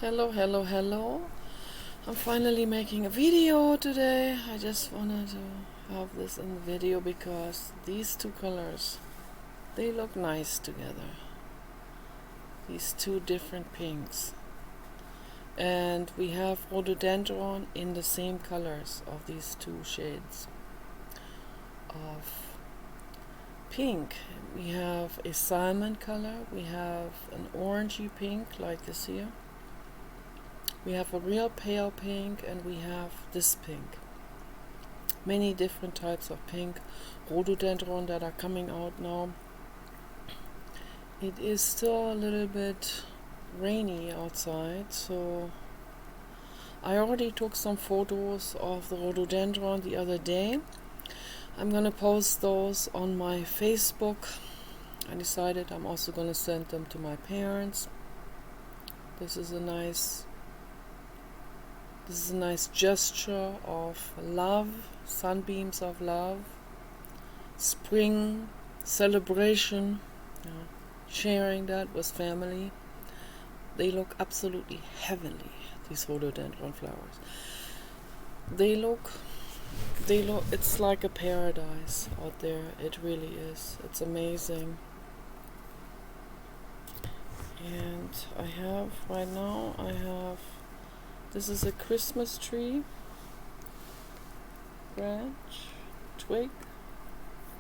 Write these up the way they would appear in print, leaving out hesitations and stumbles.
Hello. I'm finally making a video today. I just wanted to have this in the video because these two colors, they look nice together. These two different pinks. And we have rhododendron in the same colors of these two shades of pink. We have a salmon color, we have an orangey pink like this here. We have a real pale pink and we have this pink. Many different types of pink rhododendron that are coming out now. It is still a little bit rainy outside, so I already took some photos of the rhododendron the other day. I'm gonna post those on my Facebook. I decided I'm also gonna send them to my parents. This is a nice gesture of love, sunbeams of love, spring, celebration, sharing that with family. They look absolutely heavenly, these rhododendron flowers. They look, it's like a paradise out there. It really is. It's amazing. And I have this is a Christmas tree branch, twig.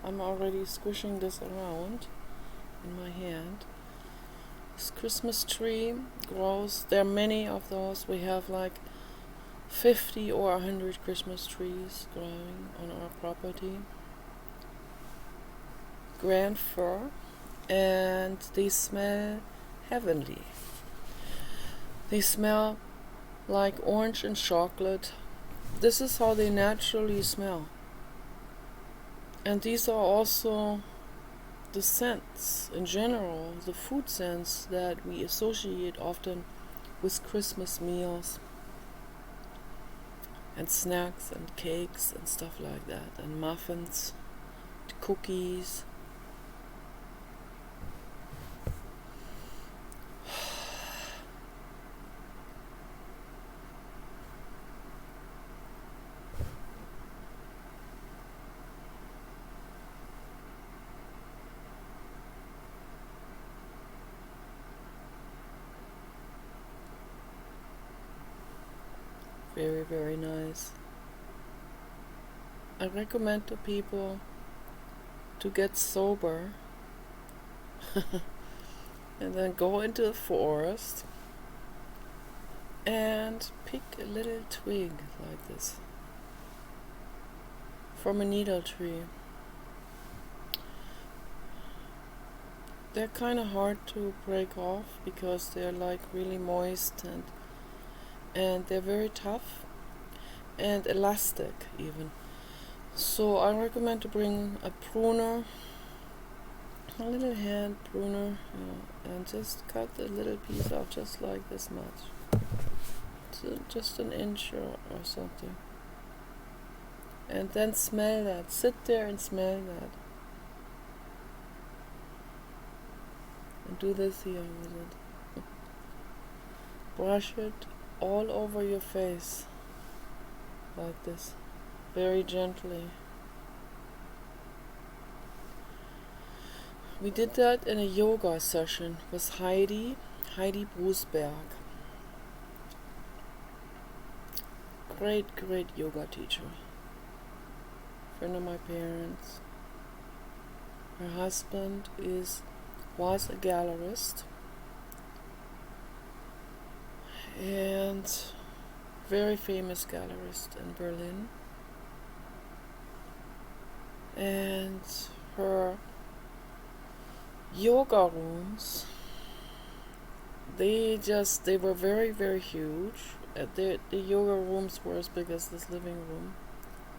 I'm already squishing this around in my hand. This Christmas tree grows. There are many of those. We have like 50 or 100 Christmas trees growing on our property. Grand fir, and they smell heavenly. They smell like orange and chocolate. This is how they naturally smell. And these are also the scents in general, the food scents that we associate often with Christmas meals and snacks and cakes and stuff like that, and muffins, cookies. Very, very nice. I recommend to people to get sober and then go into the forest and pick a little twig like this from a needle tree. They're kind of hard to break off because they're like really moist and they're very tough and elastic even. So I recommend to bring a pruner, a little hand pruner, and just cut the little piece off just like this much. So just an inch or something. And then smell that. Sit there and smell that. And do this here with it. Brush it all over your face like this, very gently. We did that in a yoga session with Heidi Brusberg. Great yoga teacher, friend of my parents. Her husband was a gallerist and very famous gallerist in Berlin. And her yoga rooms, they were very huge. The yoga rooms were as big as this living room,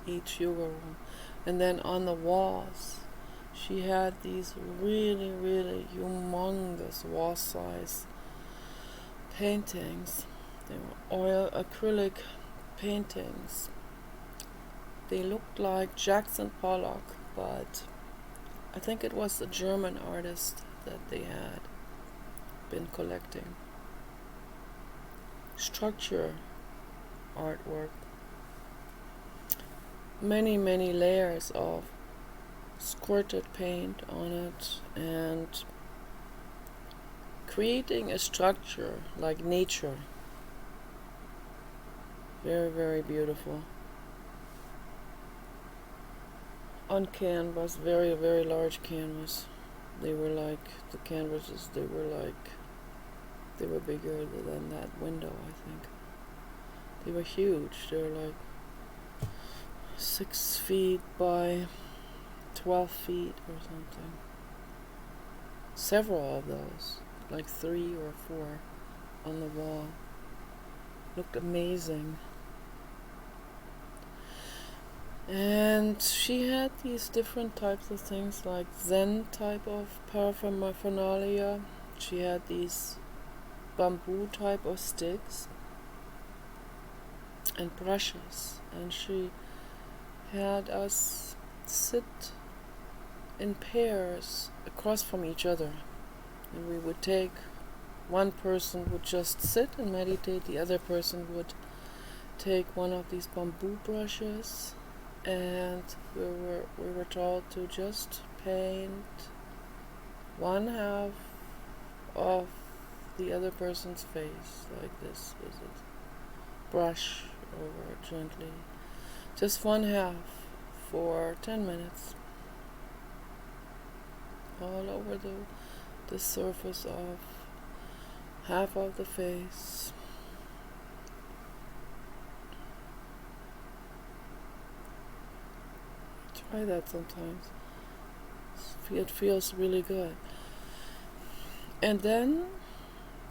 each yoga room. And then on the walls she had these really humongous wall size paintings. They were oil acrylic paintings. They looked like Jackson Pollock, but I think it was a German artist that they had been collecting. structure artwork. Many layers of squirted paint on it, and creating a structure like nature. Very beautiful. On canvas, very large canvas. They were like, the canvases, they were bigger than that window, I think. They were huge. They were like 6 feet by 12 feet or something. Several of those, like 3 or 4 on the wall. Looked amazing. And she had these different types of things, like Zen type of paraphernalia. She had these bamboo type of sticks and brushes, and she had us sit in pairs across from each other, and we would take, one person would just sit and meditate, the other person would take one of these bamboo brushes, and we were told to just paint one half of the other person's face like this with a brush over it gently, just one half for 10 minutes, all over the surface of half of the face. Try that sometimes. It feels really good. And then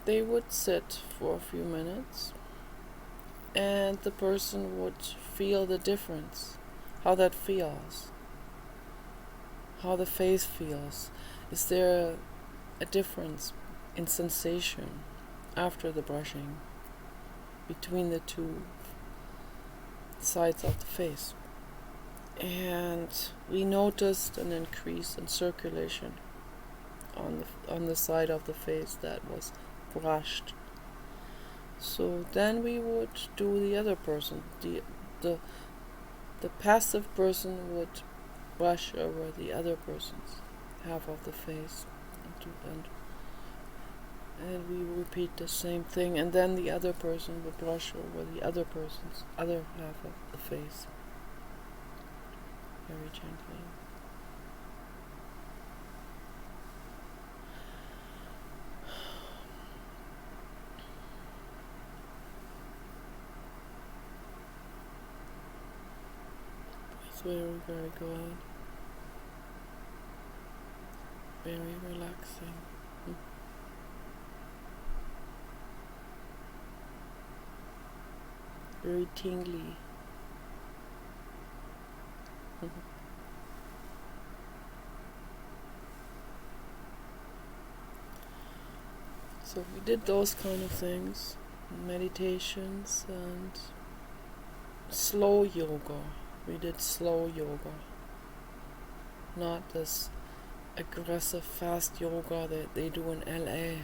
they would sit for a few minutes, and the person would feel the difference, how that feels, how the face feels. Is there a difference in sensation after the brushing between the two sides of the face? And we noticed an increase in circulation on the side of the face that was brushed. So then we would do the other person. The passive person would brush over the other person's half of the face, and we repeat the same thing, and then the other person would brush over the other person's other half of the face, very gently. It's very good. Very relaxing. Very tingly. So we did those kind of things, meditations and slow yoga. We did slow yoga, not this aggressive fast yoga that they do in LA.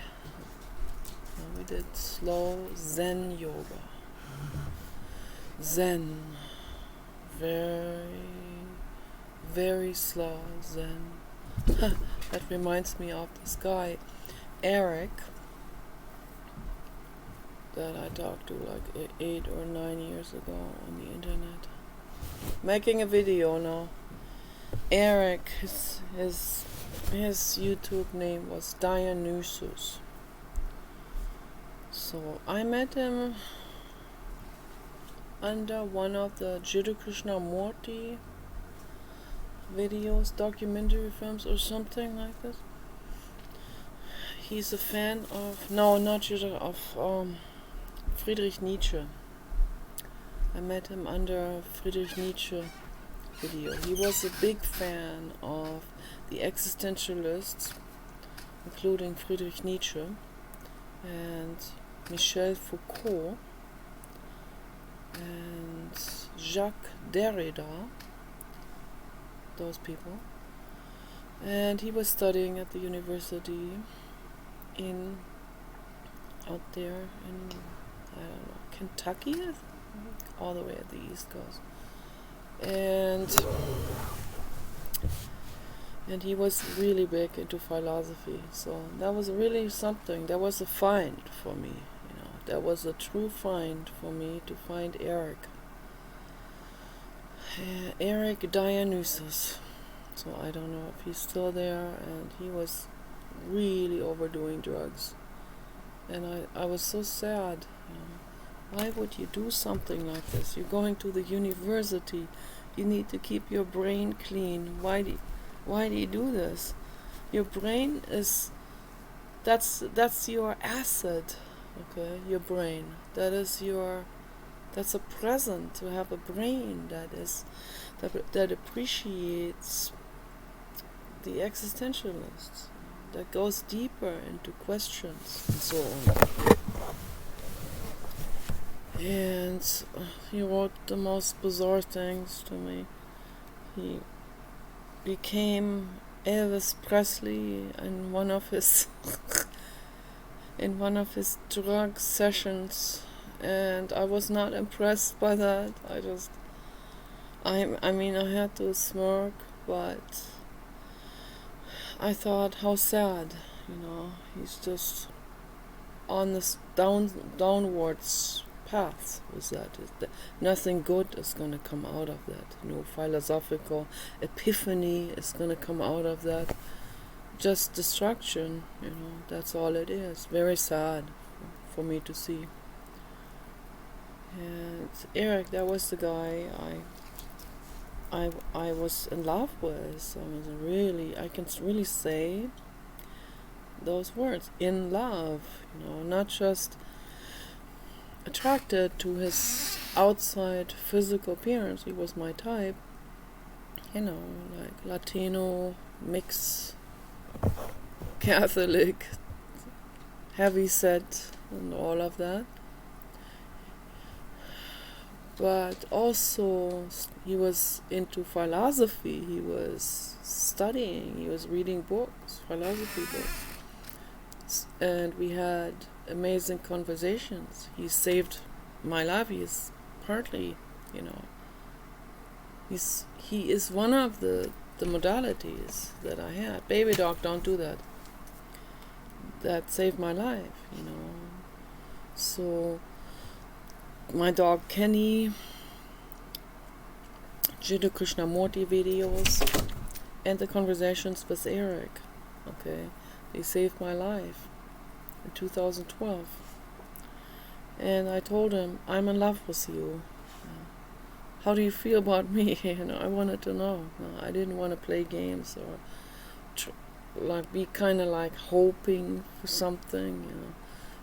No, we did slow Zen yoga. Zen, very slow Zen. That reminds me of this guy, Eric, that I talked to like 8 or 9 years ago on the internet. Making a video now. Eric, his YouTube name was Dionysus. So I met him under one of the Jiddu Krishnamurti videos, documentary films or something like this. He's a fan of, no, not Jiddu, of Friedrich Nietzsche. I met him under Friedrich Nietzsche video. He was a big fan of the existentialists, including Friedrich Nietzsche and Michel Foucault and Jacques Derrida, those people. And he was studying at the university out there in, I don't Kentucky, I think, all the way at the East Coast. And he was really big into philosophy, so that was really something. That was a find for me, that was a true find for me, to find Eric Dionysus. So I don't know if he's still there, and he was really overdoing drugs, and I was so sad. Why would you do something like this? You're going to the university, you need to keep your brain clean. Why do you do this? Your brain is, that's your asset, okay? Your brain, that's a present, to have a brain that appreciates the existentialists, that goes deeper into questions and so on. And he wrote the most bizarre things to me. He became Elvis Presley in one of his drug sessions, and I was not impressed by that. I mean, I had to smirk, but I thought, how sad, he's just on this downwards path with that. Nothing good is going to come out of that. No philosophical epiphany is going to come out of that. Just destruction, that's all it is. Very sad for me to see. And Eric, that was the guy I was in love with. I can really say those words, in love, not just attracted to his outside physical appearance. He was my type, like Latino, mix, Catholic, heavy set, and all of that. But also, he was into philosophy. He was studying. He was reading books, philosophy books, and we had amazing conversations. He saved my life. He is partly, he is one of the modalities that I had. Baby dog, don't do that. That saved my life, So my dog Kenny, Jiddu Krishnamurti videos, and the conversations with Eric, okay, they saved my life in 2012. And I told him, I'm in love with you. How do you feel about me? I wanted to know. I didn't want to play games or be kind of like hoping for something,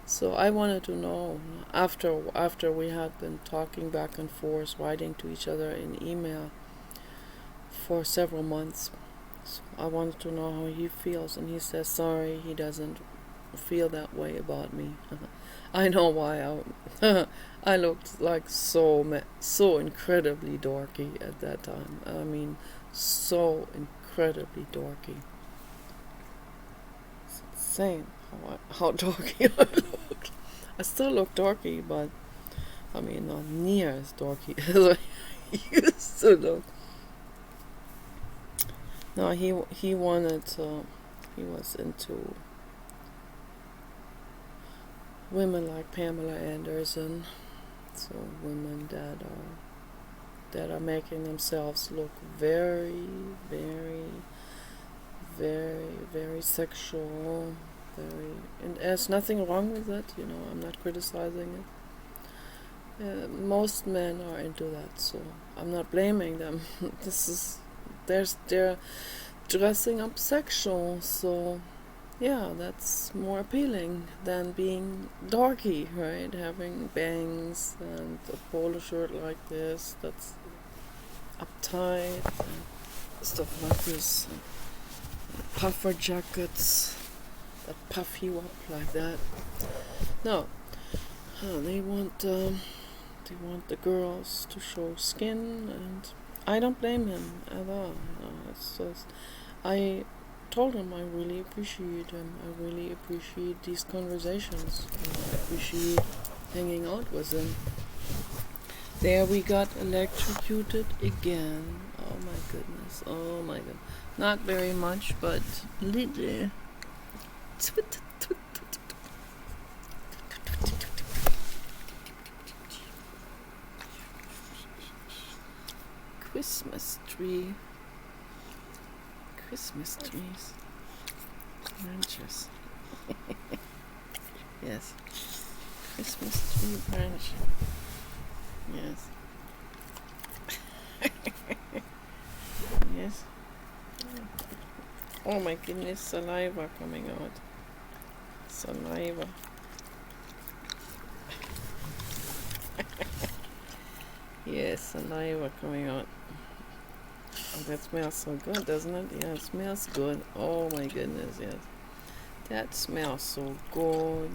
So I wanted to know, after we had been talking back and forth, writing to each other in email for several months. So I wanted to know how he feels, and he says sorry, he doesn't feel that way about me. I know why. I looked like so incredibly dorky at that time. I mean, so incredibly dorky. It's insane how dorky I look. I still look dorky, but I mean, not near as dorky as I used to look. No, he wanted he was into women like Pamela Anderson, so women that are making themselves look very, very, very, very sexual, and there's nothing wrong with it, I'm not criticizing it. Most men are into that, so I'm not blaming them. They're dressing up sexual, so yeah, that's more appealing than being dorky, right? Having bangs and a polo shirt like this that's uptight and stuff like this. Puffer jackets that puff you up like that. No, they want the girls to show skin, and I don't blame him at all. It's just, I told him I really appreciate him. I really appreciate these conversations. I appreciate hanging out with him. There we got electrocuted again. Oh my goodness. Oh my god. Not very much, but little. Christmas tree. Christmas trees. Branches. Yes. Christmas tree branch. Yes. Yes. Oh my goodness, saliva coming out. Saliva. Yes, saliva coming out. Oh, that smells so good, doesn't it? Yeah, it smells good. Oh my goodness, yes. That smells so good.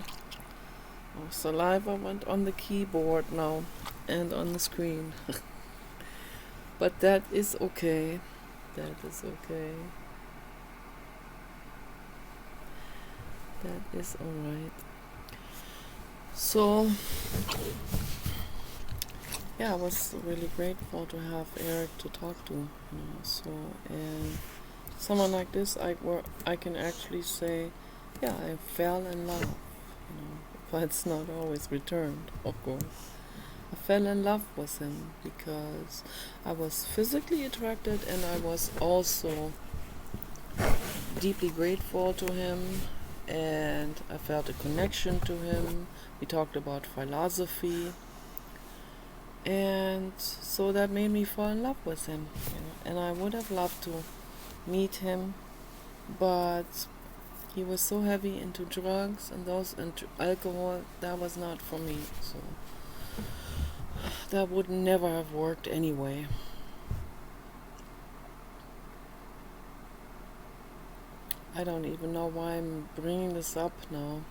Oh, saliva went on the keyboard now and on the screen. But that is okay. That is okay. That is alright. So, yeah, I was really grateful to have Eric to talk to. So, and someone like this, I can actually say, yeah, I fell in love. But it's not always returned, of course. I fell in love with him because I was physically attracted, and I was also deeply grateful to him, and I felt a connection to him. We talked about philosophy, and so that made me fall in love with him. And I would have loved to meet him, but he was so heavy into drugs and alcohol, that was not for me. So that would never have worked anyway. I don't even know why I'm bringing this up now.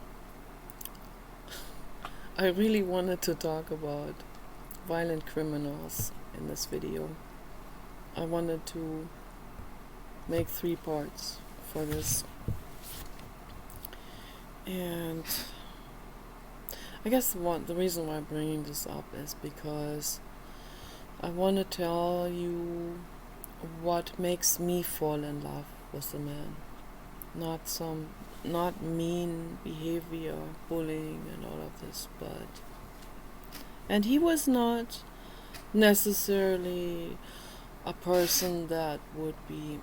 I really wanted to talk about violent criminals in this video. I wanted to make 3 parts for this. And I guess the reason why I'm bringing this up is because I want to tell you what makes me fall in love with a man. Not mean behavior, bullying and all of this, and he was not necessarily a person that would be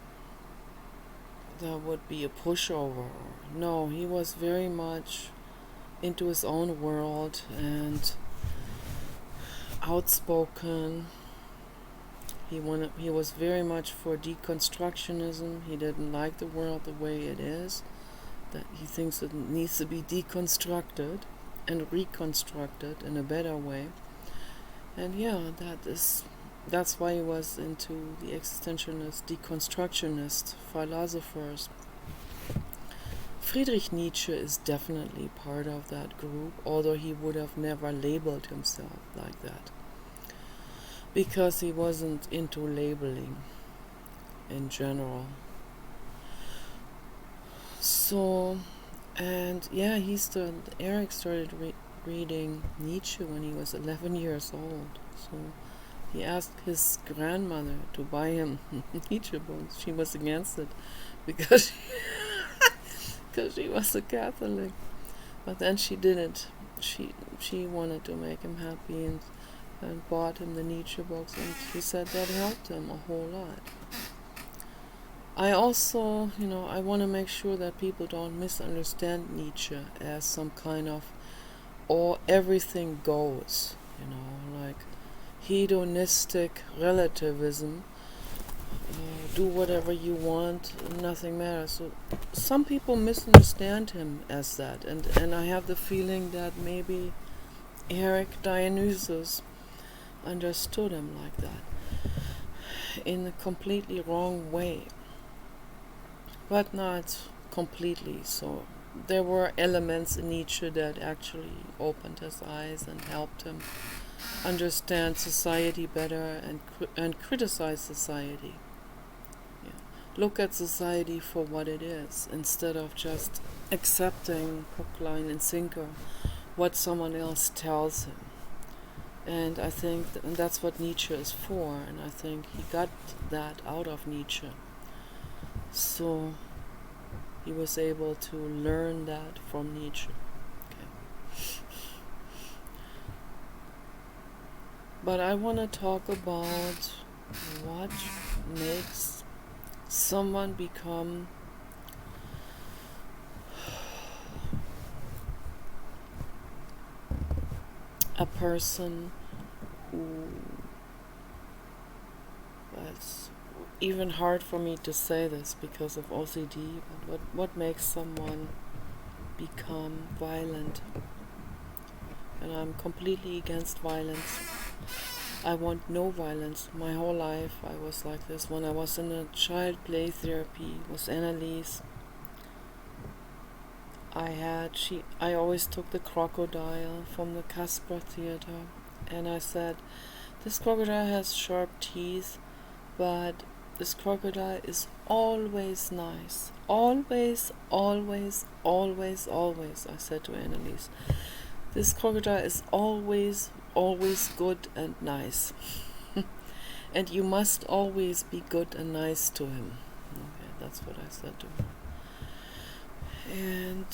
a pushover. No, he was very much into his own world and outspoken. He was very much for deconstructionism. He didn't like the world the way it is. That he thinks it needs to be deconstructed and reconstructed in a better way. And yeah, that's why he was into the existentialist, deconstructionist philosophers. Friedrich Nietzsche is definitely part of that group, although he would have never labeled himself like that, because he wasn't into labeling in general. So, and yeah, Eric started reading Nietzsche when he was 11 years old. So he asked his grandmother to buy him Nietzsche books. She was against it because she was a Catholic. But then she didn't. She wanted to make him happy and bought him the Nietzsche books, and he said that helped him a whole lot. I also, I want to make sure that people don't misunderstand Nietzsche as some kind of everything goes, like hedonistic relativism. Do whatever you want, nothing matters. So some people misunderstand him as that, and I have the feeling that maybe Eric Dionysus understood him like that in a completely wrong way, but not completely. So there were elements in Nietzsche that actually opened his eyes and helped him understand society better and criticize society. Look at society for what it is, instead of just accepting hook, line and sinker what someone else tells him. And I think and that's what Nietzsche is for, and I think he got that out of Nietzsche. So he was able to learn that from Nietzsche. Okay. But I want to talk about what makes someone become a person who, that's even hard for me to say this because of OCD, but what makes someone become violent? And I'm completely against violence. I want no violence. My whole life I was like this. When I was in a child play therapy with Annalise, I always took the crocodile from the Casper Theater, and I said, this crocodile has sharp teeth, but this crocodile is always nice. Always, always, always, always, I said to Annalise. This crocodile is always, always good and nice. And you must always be good and nice to him. Okay, that's what I said to her. And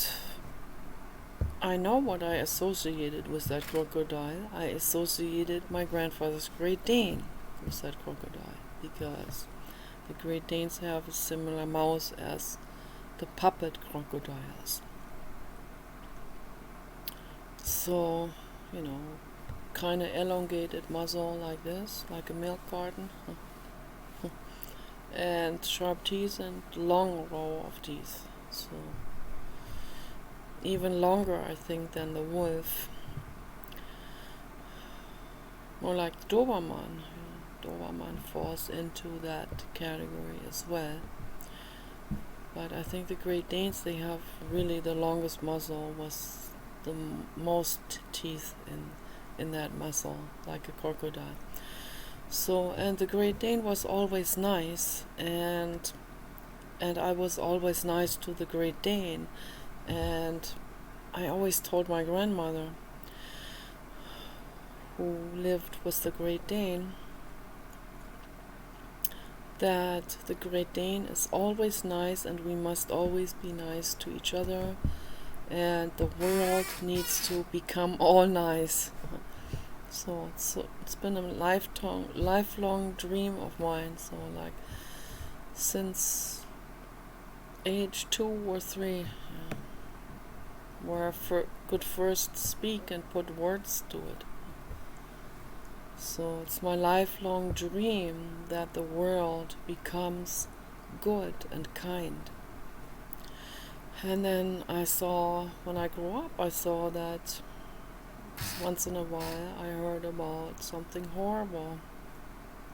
I know what I associated with that crocodile. I associated my grandfather's Great Dane with that crocodile, because the Great Danes have a similar mouth as the puppet crocodiles. So, kind of elongated muzzle like this, like a milk carton, and sharp teeth and long row of teeth. So even longer, I think, than the wolf. More like Doberman. Doberman falls into that category as well. But I think the Great Danes, they have really the longest muzzle, with the most teeth in that muzzle, like a crocodile. So, and the Great Dane was always nice, and I was always nice to the Great Dane. And I always told my grandmother, who lived with the Great Dane, that the Great Dane is always nice and we must always be nice to each other, and the world needs to become all nice. So it's been a lifelong dream of mine. So like since age 2 or 3, where I could first speak and put words to it. So it's my lifelong dream that the world becomes good and kind. And then when I grew up, I saw that once in a while I heard about something horrible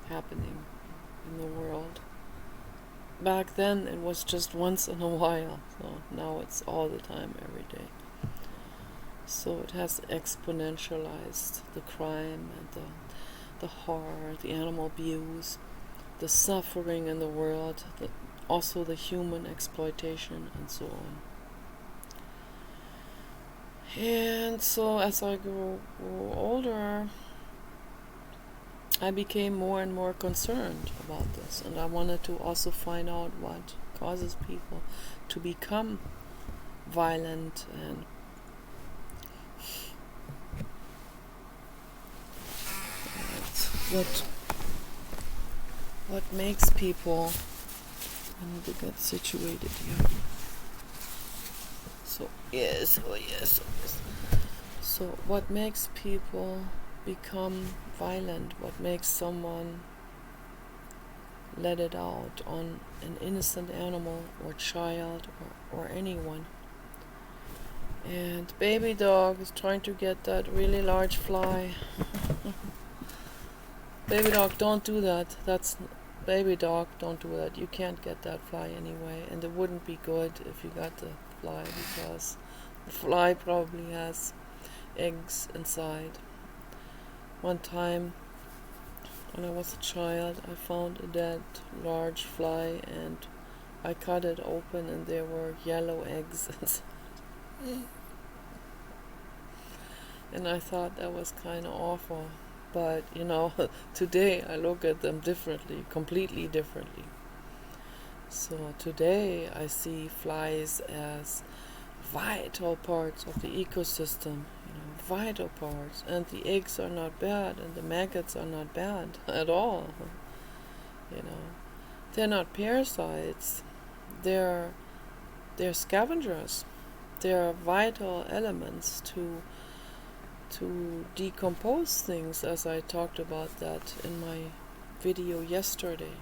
happening in the world. Back then it was just once in a while, so now it's all the time, every day. So it has exponentialized the crime and the horror, the animal abuse, the suffering in the world, also the human exploitation, and so on. And so as I grew older, I became more and more concerned about this, and I wanted to also find out what causes people to become violent and what makes people. I need to get situated here. So yes. So what makes people become violent? What makes someone let it out on an innocent animal or child or anyone? And baby dog is trying to get that really large fly. Baby dog, don't do that. Baby dog, don't do that. You can't get that fly anyway, and it wouldn't be good if you got the fly, because the fly probably has eggs inside. One time, when I was a child, I found a dead large fly, and I cut it open, and there were yellow eggs inside. And I thought that was kind of awful. But, today I look at them differently, completely differently. So today I see flies as vital parts of the ecosystem, vital parts. And the eggs are not bad, and the maggots are not bad at all. They're not parasites. They're scavengers. They're vital elements to decompose things, as I talked about that in my video yesterday.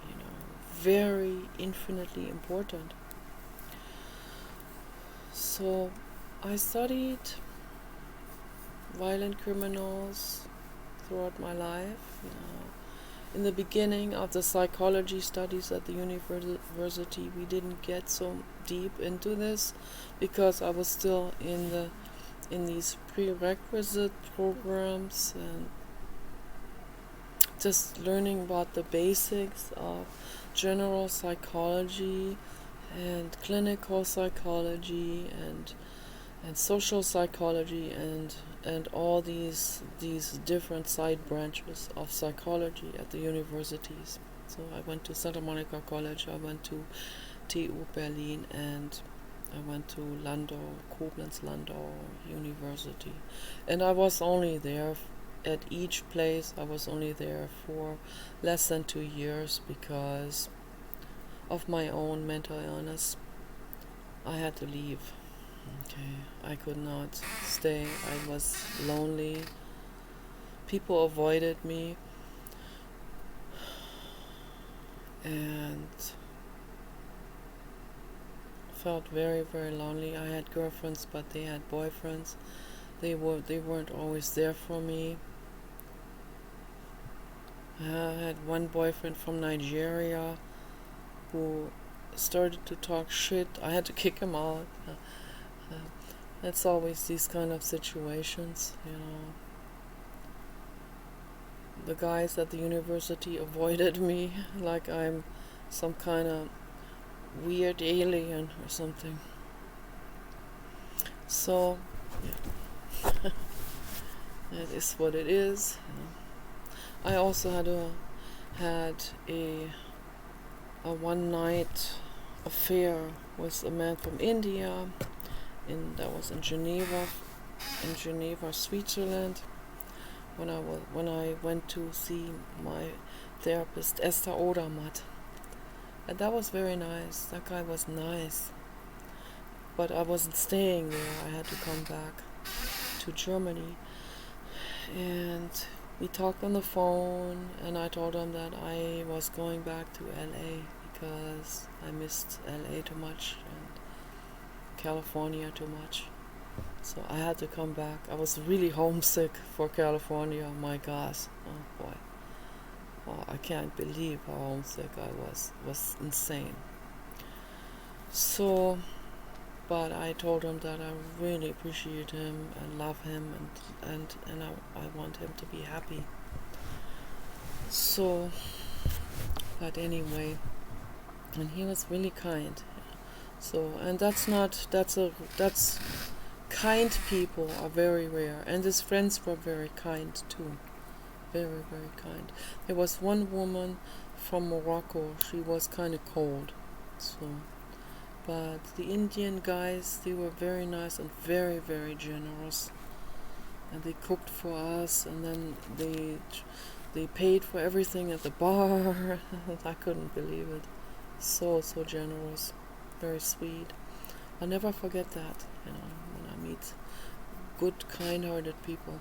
Very infinitely important. So I studied violent criminals throughout my life. In the beginning of the psychology studies at the university, we didn't get so deep into this because I was still in these prerequisite programs and just learning about the basics of general psychology and clinical psychology and social psychology and all these different side branches of psychology at the universities. So I went to Santa Monica College, I went to TU Berlin, and I went to Koblenz-Landau University. And I was only there at each place, I was only there for less than 2 years because of my own mental illness. I had to leave. I could not stay. I was lonely. People avoided me. And felt very, very lonely. I had girlfriends, but they had boyfriends. They weren't always there for me. I had one boyfriend from Nigeria who started to talk shit. I had to kick him out. It's always these kind of situations, The guys at the university avoided me like I'm some kind of weird alien or something. So, yeah. That is what it is. I also had a one night affair with a man from India, and that was in Geneva, Switzerland. When I went to see my therapist Esther Odermatt, and that was very nice. That guy was nice, but I wasn't staying there. I had to come back to Germany, and we talked on the phone, and I told him that I was going back to LA because I missed LA too much and California too much. So I had to come back. I was really homesick for California. My gosh. Oh boy. Oh, I can't believe how homesick I was. It was insane. So, but I told him that I really appreciate him and love him and I want him to be happy. So, but anyway, and he was really kind. So, and that's kind people are very rare, and his friends were very kind too. Very, very kind. There was one woman from Morocco, she was kind of cold. So, but the Indian guys, they were very nice and very, very generous. And they cooked for us, and then they paid for everything at the bar. I couldn't believe it. So generous. Very sweet. I'll never forget that, when I meet good, kind-hearted people.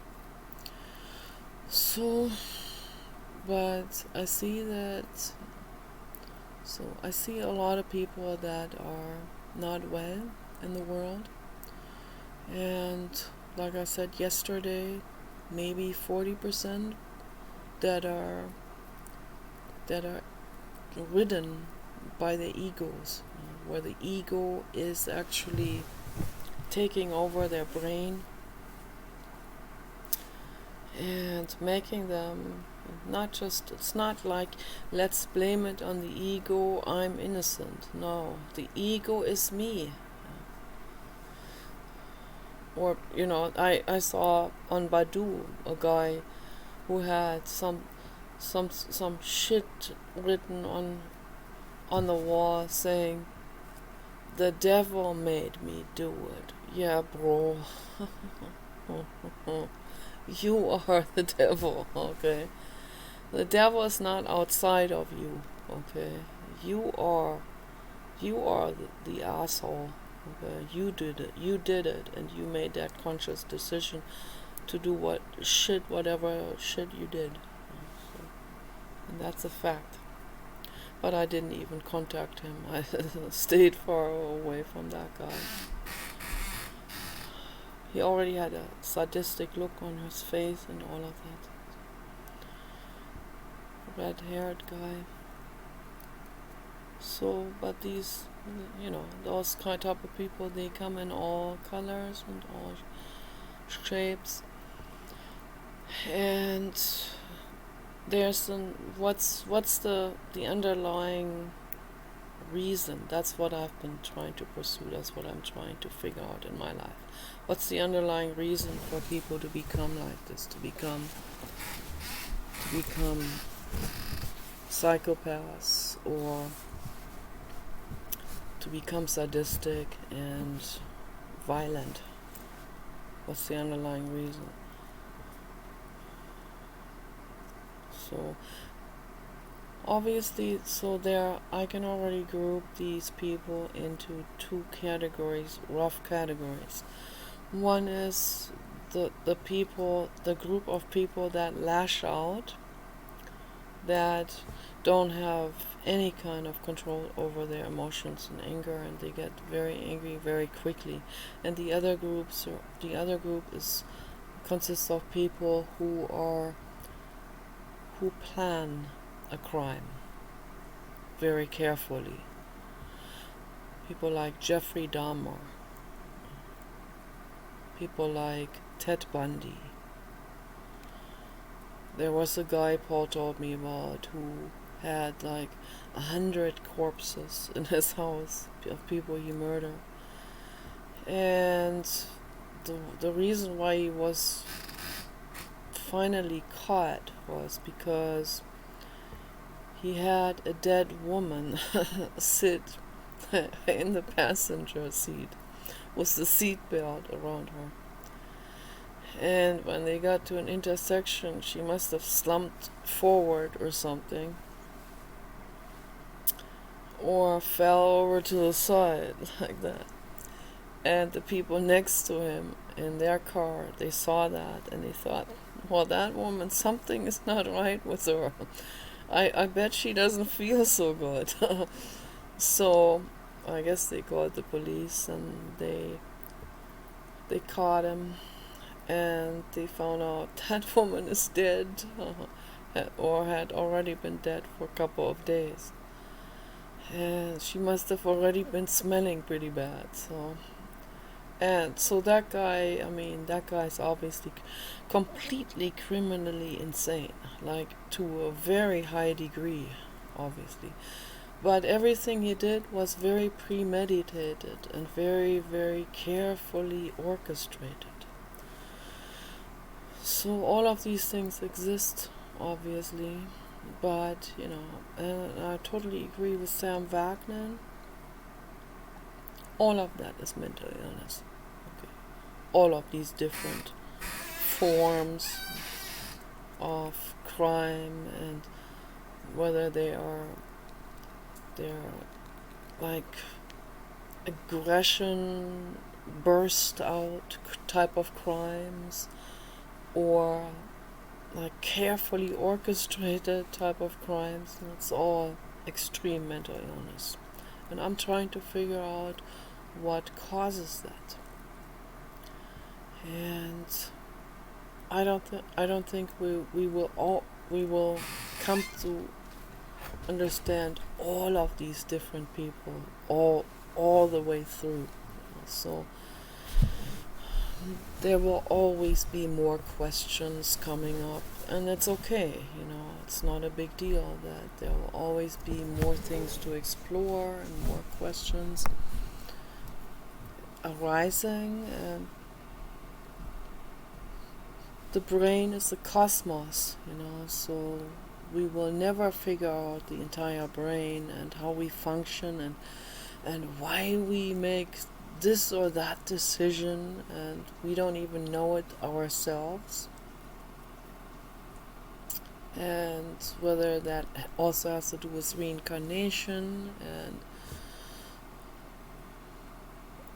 So, but I see a lot of people that are not well in the world, and like I said yesterday, maybe 40% that are ridden by the egos, where the ego is actually taking over their brain and making them it's not like let's blame it on the ego, I'm innocent. No, the ego is me. or I saw on Badu a guy who had some shit written on the wall saying, "The devil made me do it." Yeah, bro. You are the devil, okay? The devil is not outside of you, okay? You are the asshole, okay? You did it, and you made that conscious decision to do whatever shit you did. So, and that's a fact. But I didn't even contact him. I stayed far away from that guy. He already had a sadistic look on his face and all of that. Red-haired guy. So, but these, those kind of people, they come in all colors and all shapes. And there's what's the underlying reason? That's what I've been trying to pursue. That's what I'm trying to figure out in my life. What's the underlying reason for people to become like this? To become psychopaths, or to become sadistic and violent? What's the underlying reason? So obviously, I can already group these people into two categories, rough categories. One is the group of people that lash out, that don't have any kind of control over their emotions and anger, and they get very angry very quickly. And the other group consists of people who plan a crime very carefully. People like Jeffrey Dahmer, people like Ted Bundy. There was a guy Paul told me about who had like 100 corpses in his house of people he murdered. And the reason why he was finally caught was because he had a dead woman sit in the passenger seat with the seat belt around her. And when they got to an intersection, she must have slumped forward or something, or fell over to the side like that. And the people next to him in their car, they saw that and they thought, well, that woman, something is not right with her. I bet she doesn't feel so good. So I guess they called the police, and they caught him, and they found out that woman is dead, or had already been dead for a couple of days. And she must have already been smelling pretty bad. So that guy's obviously completely criminally insane, like to a very high degree, obviously. But everything he did was very premeditated and very, very carefully orchestrated. So all of these things exist, obviously, but, and I totally agree with Sam Wagner. All of that is mental illness. Okay. All of these different forms of crime, and whether they're like aggression, burst out type of crimes, or like carefully orchestrated type of crimes, it's all extreme mental illness. And I'm trying to figure out what causes that. And I don't think we will come to understand all of these different people all the way through. So there will always be more questions coming up, and it's okay, it's not a big deal that there will always be more things to explore and more questions arising. And the brain is the cosmos, so we will never figure out the entire brain and how we function and why we make this or that decision, and we don't even know it ourselves. And whether that also has to do with reincarnation, and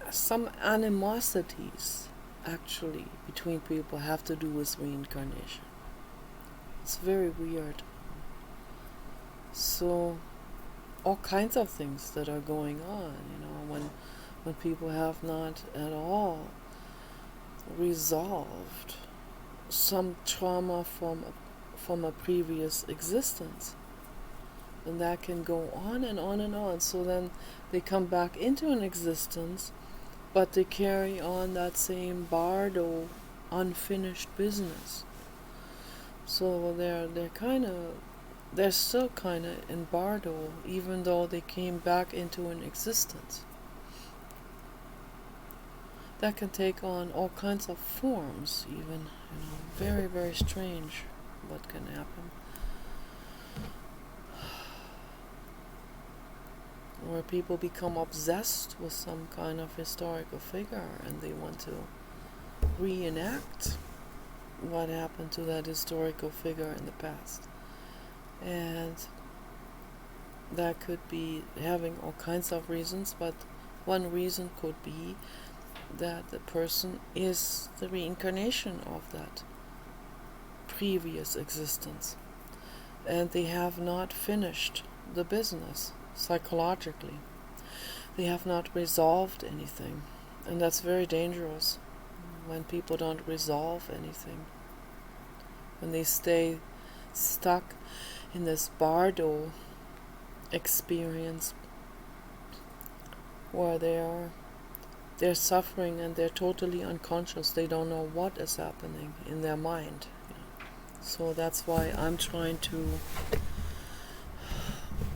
some animosities actually between people have to do with reincarnation. It's very weird. So all kinds of things that are going on, when people have not at all resolved some trauma from a previous existence. And that can go on and on and on. So then they come back into an existence, but they carry on that same bardo unfinished business. So they're still kind of in bardo, even though they came back into an existence. That can take on all kinds of forms, even, very, very strange what can happen. Where people become obsessed with some kind of historical figure and they want to reenact what happened to that historical figure in the past. And that could be having all kinds of reasons, but one reason could be that the person is the reincarnation of that previous existence, and they have not finished the business psychologically. They have not resolved anything, and that's very dangerous when people don't resolve anything, when they stay stuck in this bardo experience where they're suffering and they're totally unconscious. They don't know what is happening in their mind. So that's why I'm trying to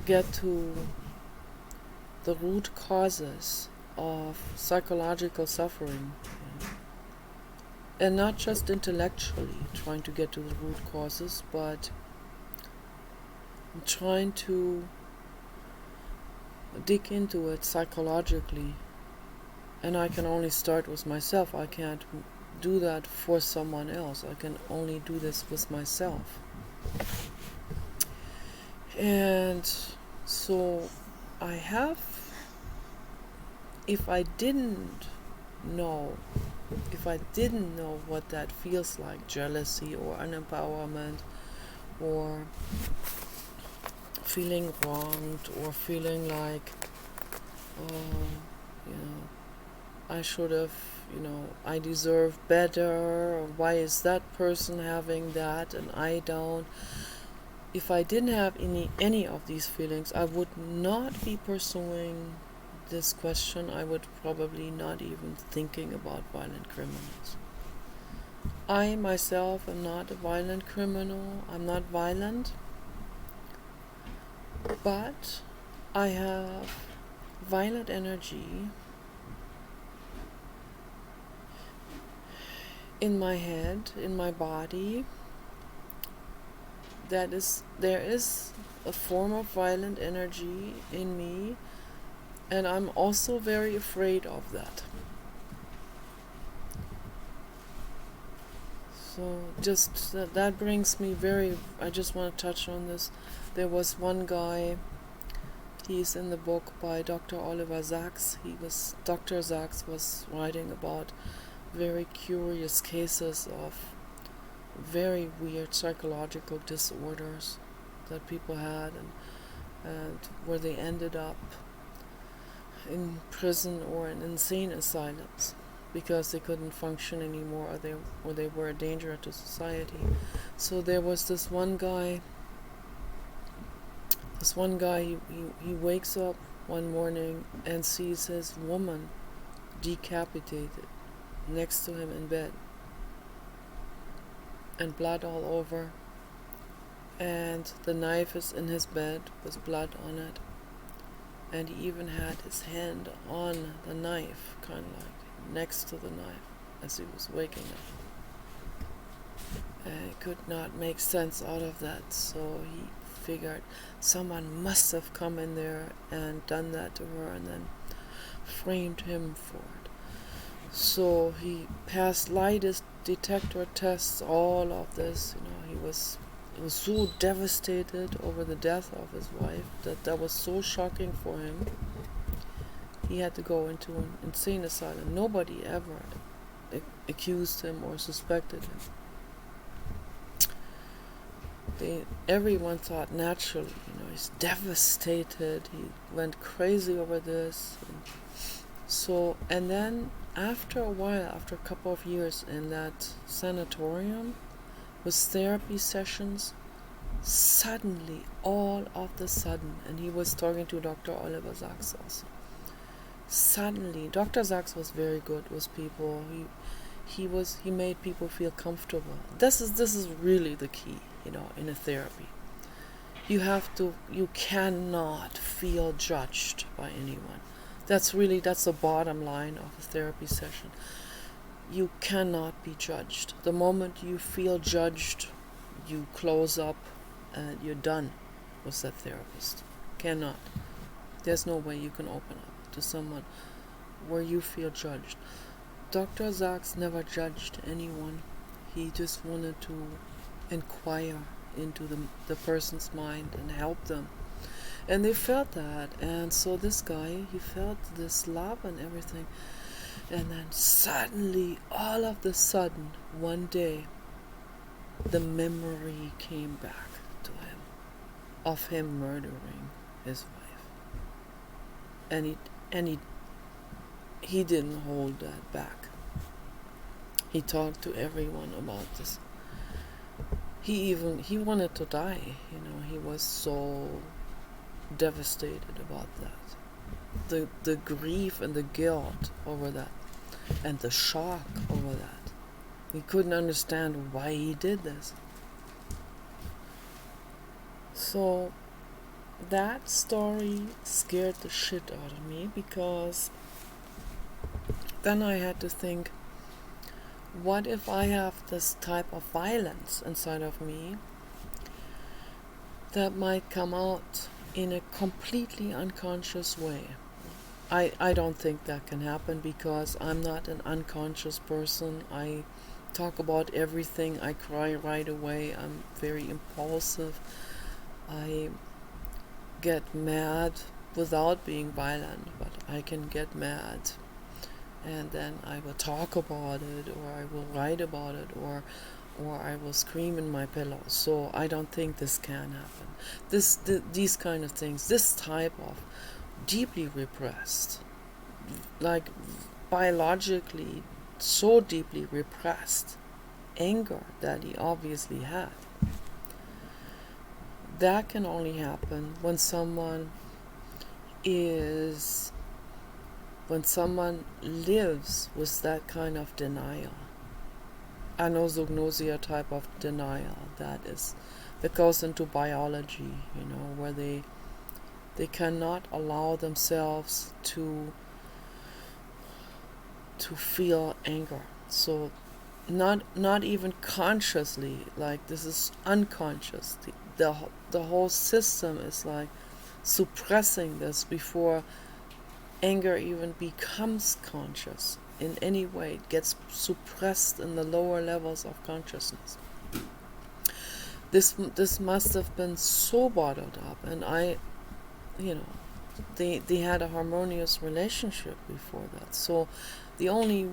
get to the root causes of psychological suffering, and not just intellectually trying to get to the root causes, but trying to dig into it psychologically. And I can only start with myself. I can't do that for someone else. I can only do this with myself. And so if I didn't know what that feels like, jealousy or unempowerment, or feeling wronged, or feeling like, I should have, I deserve better, or why is that person having that and I don't? If I didn't have any of these feelings, I would not be pursuing this question. I would probably not even thinking about violent criminals. I myself am not a violent criminal. I'm not violent, but I have violent energy in my head, in my body. There is a form of violent energy in me, and I'm also very afraid of that. So just that brings me I just want to touch on this. There was one guy, he's in the book by Dr. Oliver Sacks. Dr. Sacks was writing about very curious cases of very weird psychological disorders that people had, and where they ended up in prison or in insane asylums because they couldn't function anymore, or they were a danger to society. So there was this one guy, he wakes up one morning and sees his woman decapitated next to him in bed, and blood all over, and the knife is in his bed with blood on it, and he even had his hand on the knife, kind of like next to the knife, as he was waking up. and he could not make sense out of that. So he figured someone must have come in there and done that to her and then framed him for it. So he passed lie detector tests, all of this. He was so devastated over the death of his wife that was so shocking for him. He had to go into an insane asylum. Nobody ever accused him or suspected him. Everyone thought naturally, he's devastated. He went crazy over this. And then after a while, after a couple of years in that sanatorium with therapy sessions, suddenly, all of the sudden, and he was talking to Dr. Oliver Sacks also. Suddenly, Dr. Sacks was very good with people. He made people feel comfortable. This is really the key, in a therapy. You cannot feel judged by anyone. That's the bottom line of a therapy session. You cannot be judged. The moment you feel judged, you close up and you're done with that therapist. Cannot. There's no way you can open up to someone where you feel judged. Dr. Sacks never judged anyone. He just wanted to inquire into the person's mind and help them. And they felt that. And so this guy, he felt this love and everything. And then suddenly, all of the sudden, one day, the memory came back to him of him murdering his wife. And he didn't hold that back. He talked to everyone about this. He wanted to die, he was so devastated about that. The grief and the guilt over that, and the shock over that. He couldn't understand why he did this. So that story scared the shit out of me, because then I had to think, what if I have this type of violence inside of me that might come out in a completely unconscious way? I don't think that can happen, because I'm not an unconscious person. I talk about everything. I cry right away. I'm very impulsive. I get mad without being violent, but I can get mad. And then I will talk about it, or I will write about it, or I will scream in my pillow. So I don't think this can happen. These kind of things, this type of deeply repressed, like biologically so deeply repressed anger that he obviously had, that can only happen when someone lives with that kind of denial, anosognosia type of denial, that goes into biology, where they cannot allow themselves to feel anger. So not even consciously, like this is unconscious. The whole system is like suppressing this before anger even becomes conscious in any way. It gets suppressed in the lower levels of consciousness. This must have been so bottled up, and they had a harmonious relationship before that. So the only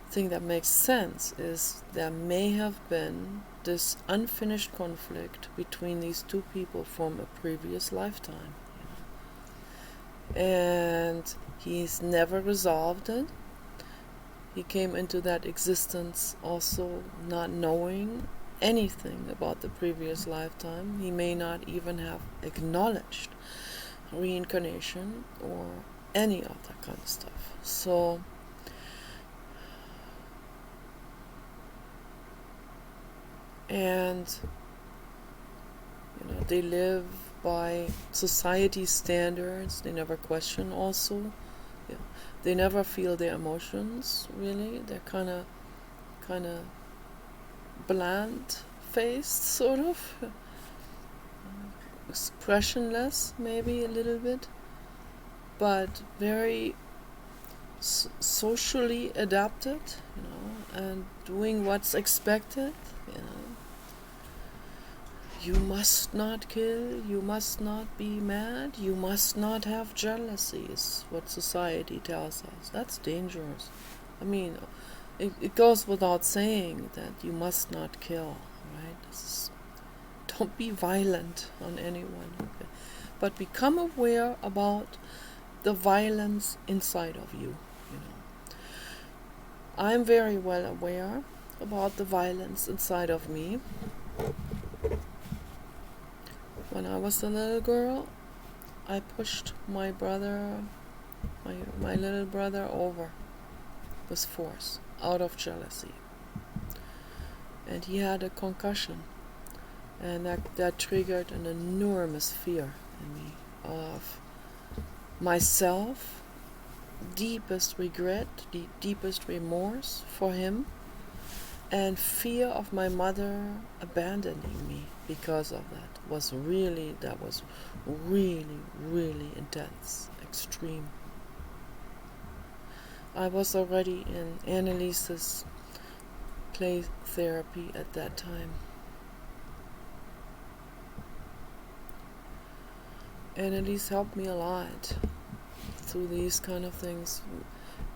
thing that makes sense is there may have been this unfinished conflict between these two people from a previous lifetime. And he's never resolved it. He came into that existence also not knowing anything about the previous lifetime. He may not even have acknowledged reincarnation or any of that kind of stuff. So and they live by society standards. They never question also. They never feel their emotions, really. They're kind of bland faced, sort of, expressionless, maybe a little bit, but very socially adapted, and doing what's expected. You must not kill, you must not be mad, you must not have jealousy, is what society tells us. That's dangerous. I mean, it goes without saying that you must not kill, right? Don't be violent on anyone, okay? But become aware about the violence inside of you. I'm very well aware about the violence inside of me. When I was a little girl, I pushed my brother, my little brother, over with force, out of jealousy. And he had a concussion, and that triggered an enormous fear in me of myself, deepest regret, deepest remorse for him, and fear of my mother abandoning me because of that. That was really intense, extreme. I was already in Annelise's play therapy at that time. Annelise helped me a lot through these kind of things.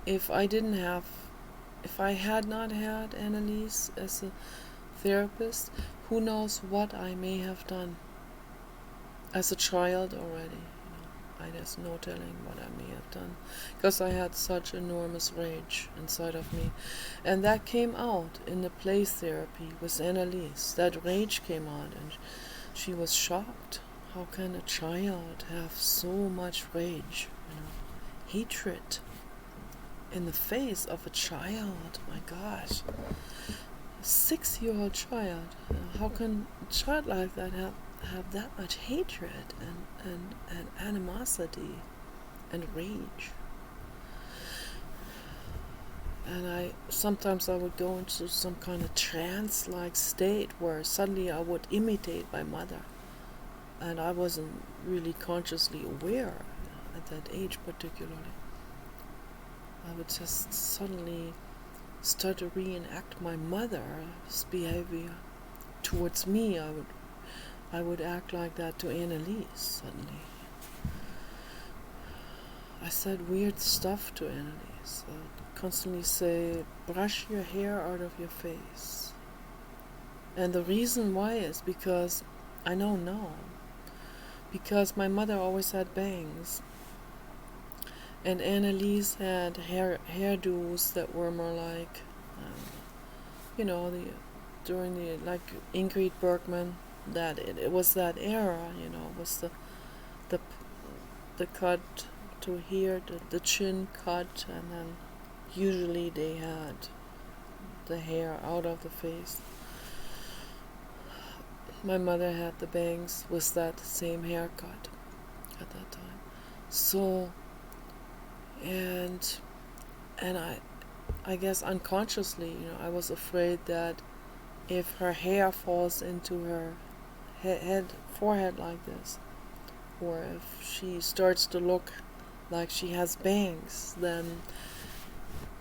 If I had not had Annelise as a therapist, who knows what I may have done as a child already. There's no telling what I may have done, because I had such enormous rage inside of me, and that came out in the play therapy with Annelise. That rage came out, and she was shocked. How can a child have so much rage, hatred in the face of a child? My gosh, a 6-year-old child. How can a child like that have that much hatred and animosity and rage? And sometimes I would go into some kind of trance-like state where suddenly I would imitate my mother, and I wasn't really consciously aware at that age particularly. I would just suddenly start to reenact my mother's behavior towards me. I would act like that to Annelise suddenly. I said weird stuff to Annelise. I'd constantly say, brush your hair out of your face. And the reason why is because I know now. Because my mother always had bangs. And Annelise had hairdos that were more like, during like Ingrid Bergman, that it was that era, was the cut to here, the chin cut, and then usually they had the hair out of the face. My mother had the bangs with that same haircut at that time. So, and I guess unconsciously, I was afraid that if her hair falls into her forehead like this, or if she starts to look like she has bangs, then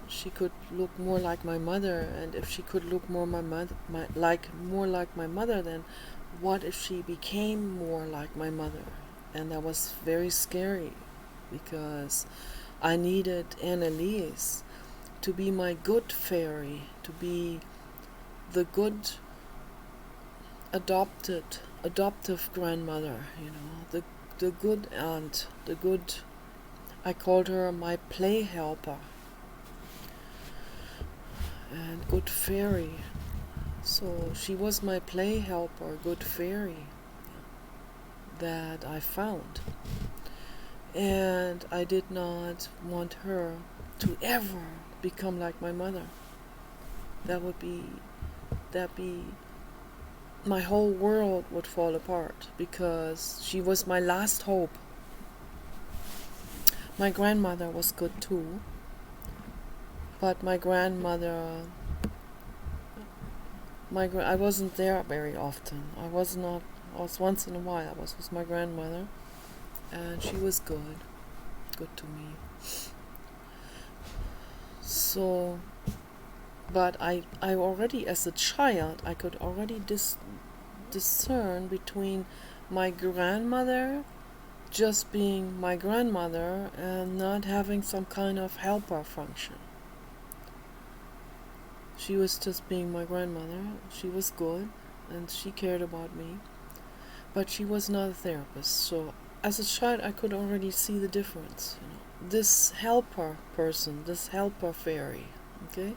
she could look more like my mother. And if she could look more like my mother, then what if she became more like my mother? And that was very scary, because I needed Annelise to be my good fairy, to be the good adoptive grandmother, the good aunt, I called her my play helper and good fairy. So she was my play helper, good fairy, that I found. And I did not want her to ever become like my mother. That'd be my whole world would fall apart, because she was my last hope. My grandmother was good too, but my grandmother I wasn't there very often. I was once in a while. I was with my grandmother, and she was good to me. So, but I already, as a child, I could already discern between my grandmother just being my grandmother and not having some kind of helper function. She was just being my grandmother. She was good and she cared about me, but she was not a therapist. So as a child I could already see the difference. This helper person, this helper fairy, okay?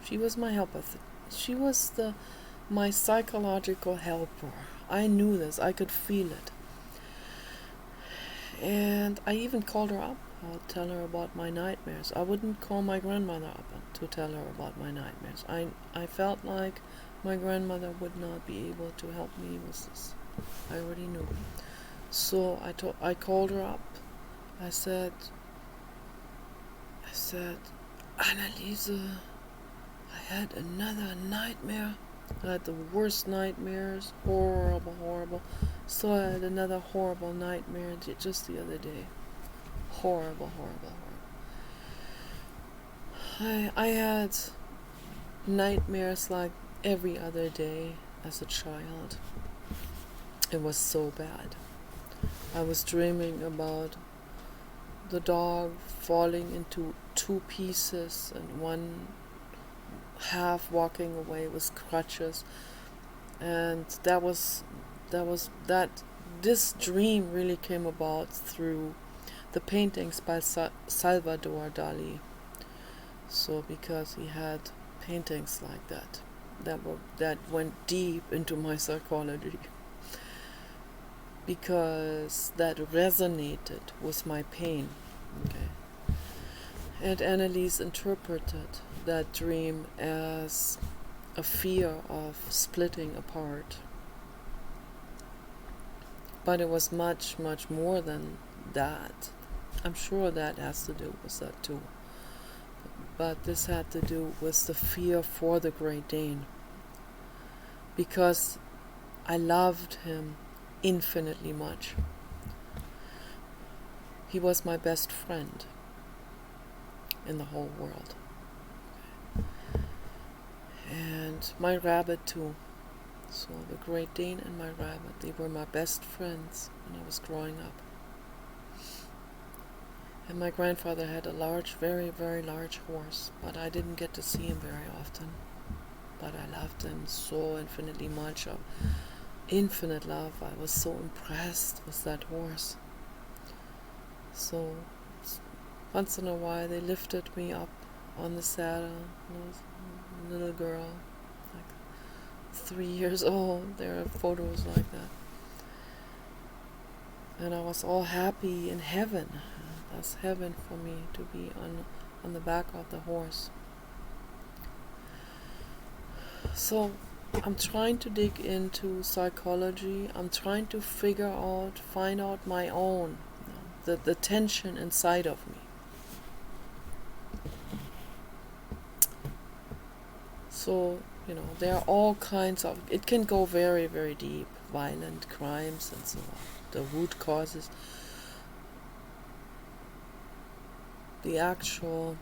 She was my helper. She was my psychological helper. I knew this. I could feel it. And I even called her up. I'll tell her about my nightmares. I wouldn't call my grandmother up to tell her about my nightmares. I felt like my grandmother would not be able to help me with this. I already knew. So I called her up. I said, Anneliese, I had another nightmare. I had the worst nightmares. Horrible. So I had another horrible nightmare just the other day. Horrible. I had nightmares like every other day as a child. It was so bad. I was dreaming about the dog falling into two pieces and one half walking away with crutches, and this dream really came about through the paintings by Salvador Dali. So because he had paintings like that went deep into my psychology, because that resonated with my pain. Okay. And Anneliese interpreted that dream as a fear of splitting apart. But it was much more than that. I'm sure that has to do with that too. But this had to do with the fear for the Great Dane. Because I loved him infinitely much. He was my best friend in the whole world. And my rabbit too. So the Great Dane and my rabbit, they were my best friends when I was growing up. And my grandfather had a large, very large horse, but I didn't get to see him very often. But I loved him so infinitely much. Infinite love. I was so impressed with that horse. So once in a while they lifted me up on the saddle. I was a little girl, like 3 years old. There are photos like that. And I was all happy in heaven. That's heaven for me, to be on the back of the horse. So I'm trying to dig into psychology. I'm trying to find out my own, the tension inside of me. So, there are all kinds of, it can go very deep, violent crimes and so on, the root causes, the actual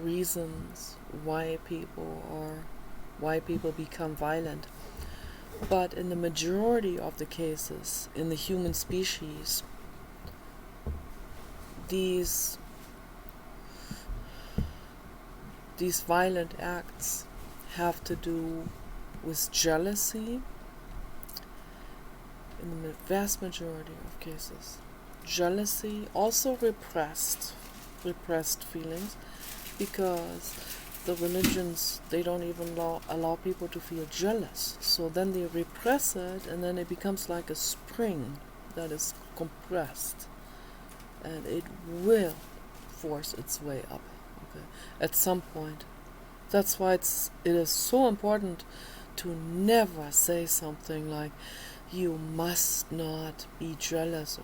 reasons why people become violent. But in the majority of the cases in the human species, these violent acts have to do with jealousy in the vast majority of cases. Jealousy, also repressed feelings, because the religions, they don't even allow people to feel jealous. So then they repress it, and then it becomes like a spring that is compressed, and it will force its way up, okay, at some point. That's why it is so important to never say something like, you must not be jealous.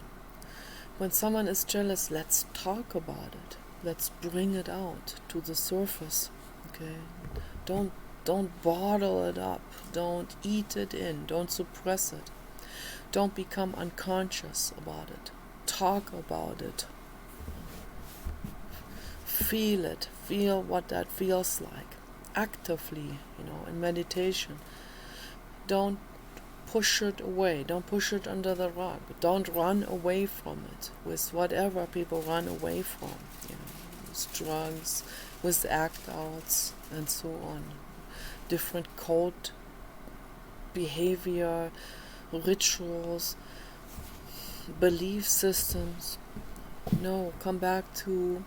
When someone is jealous, let's talk about it. Let's bring it out to the surface. Okay? Don't Don't bottle it up. Don't eat it in. Don't suppress it. Don't become unconscious about it. Talk about it. Feel it. Feel what that feels like. Actively, in meditation. Don't push it away. Don't push it under the rug. Don't run away from it with whatever people run away from. With drugs, with act outs, and so on. Different code, behavior, rituals, belief systems. No, come back to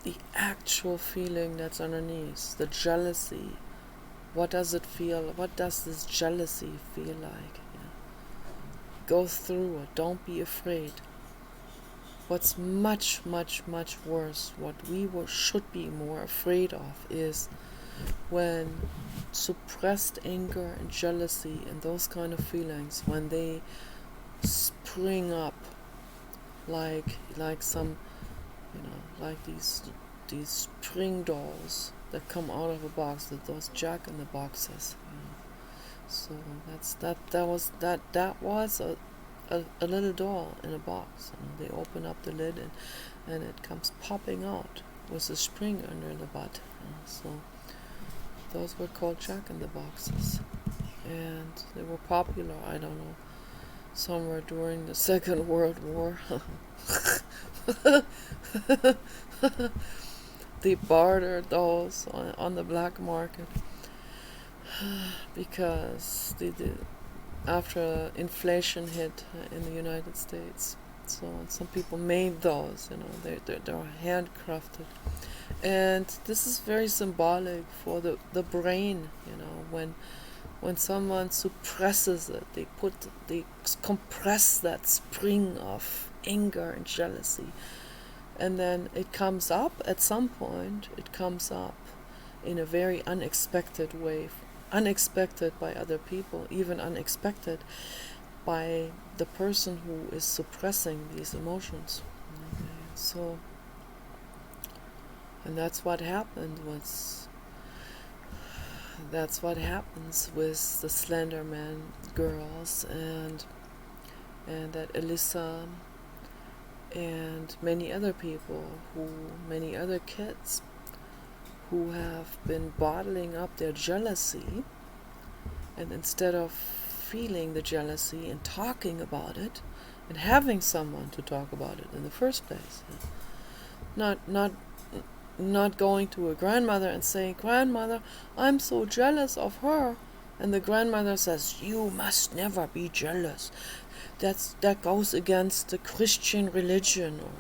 the actual feeling that's underneath, the jealousy. What does it feel? What does this jealousy feel like? Go through it. Don't be afraid. What's much, much, much worse, what we should be more afraid of, is when suppressed anger and jealousy and those kind of feelings, when they spring up like some, like these spring dolls that come out of a box, those Jack in the Boxes. So that was a little doll in a box. They open up the lid and it comes popping out with a spring under the butt. So those were called Jack in the Boxes, and they were popular, I don't know, somewhere during the Second World War. They bartered those on the black market because after inflation hit in the United States. So some people made those, they're handcrafted. And this is very symbolic for the brain, when someone suppresses it, they compress that spring of anger and jealousy. And then it comes up at some point, in a very unexpected way, unexpected by other people, even unexpected by the person who is suppressing these emotions. So, and that's what happens with the Slender Man girls and that Elissa and many other kids who have been bottling up their jealousy, and instead of feeling the jealousy and talking about it and having someone to talk about it in the first place, not going to a grandmother and saying, "Grandmother, I'm so jealous of her," and the grandmother says, "You must never be jealous. That goes against the Christian religion," or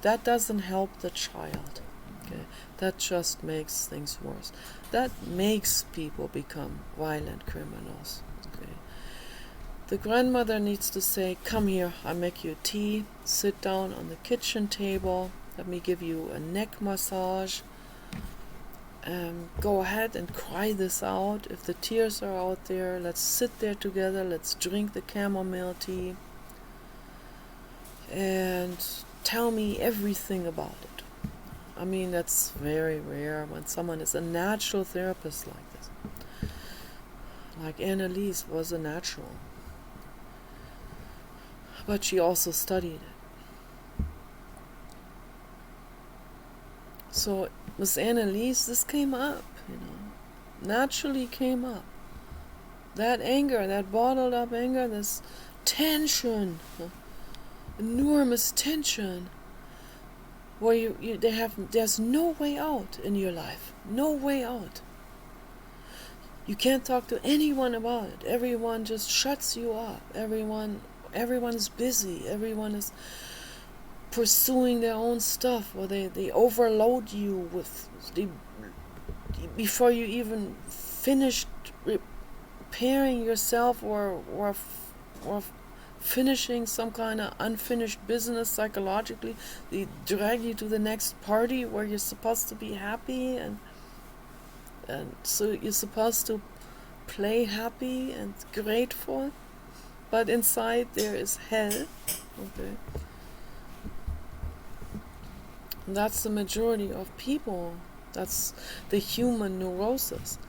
that doesn't help the child. Okay, that just makes things worse. That makes people become violent criminals. Okay, the grandmother needs to say, "Come here, I'll make you tea. Sit down on the kitchen table. Let me give you a neck massage. Go ahead and cry this out. If the tears are out there, let's sit there together. Let's drink the chamomile tea. And tell me everything about it." I mean, that's very rare when someone is a natural therapist like this. Like Annalise was a natural. But she also studied it. So with Annalise, this came up, naturally came up. That anger, that bottled up anger, this tension, enormous tension, where there's no way out in your life, no way out. You can't talk to anyone about it. Everyone just shuts you up. Everyone's busy. Everyone is pursuing their own stuff, or they overload you with before you even finished repairing yourself or finishing some kind of unfinished business psychologically. They drag you to the next party where you're supposed to be happy, and so you're supposed to play happy and grateful, but inside there is hell. Okay. That's the majority of people That's the human neurosis,